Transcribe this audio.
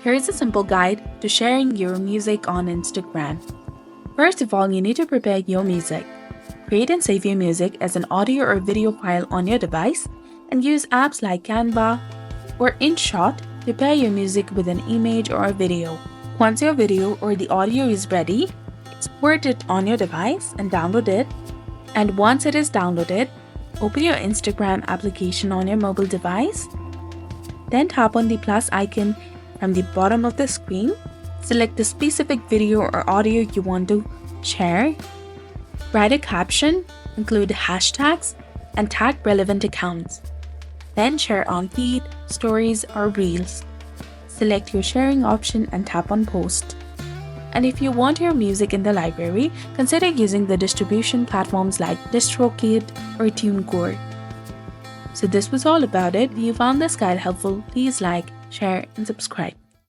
Here is a simple guide to sharing your music on Instagram. First of all, you need to prepare your music. Create and save your music as an audio or video file on your device and use apps like Canva or InShot to pair your music with an image or a video. Once your video or the audio is ready, export it on your device and download it. And once it is downloaded, open your Instagram application on your mobile device. Then tap on the plus icon from the bottom of the screen. Select the specific video or audio you want to share. Write a caption, include hashtags, and tag relevant accounts. Then share on feed, stories, or reels. Select your sharing option and tap on post. And if you want your music in the library, consider using the distribution platforms like DistroKid or TuneCore. So this was all about it. If you found this guide helpful, please like, share, and subscribe.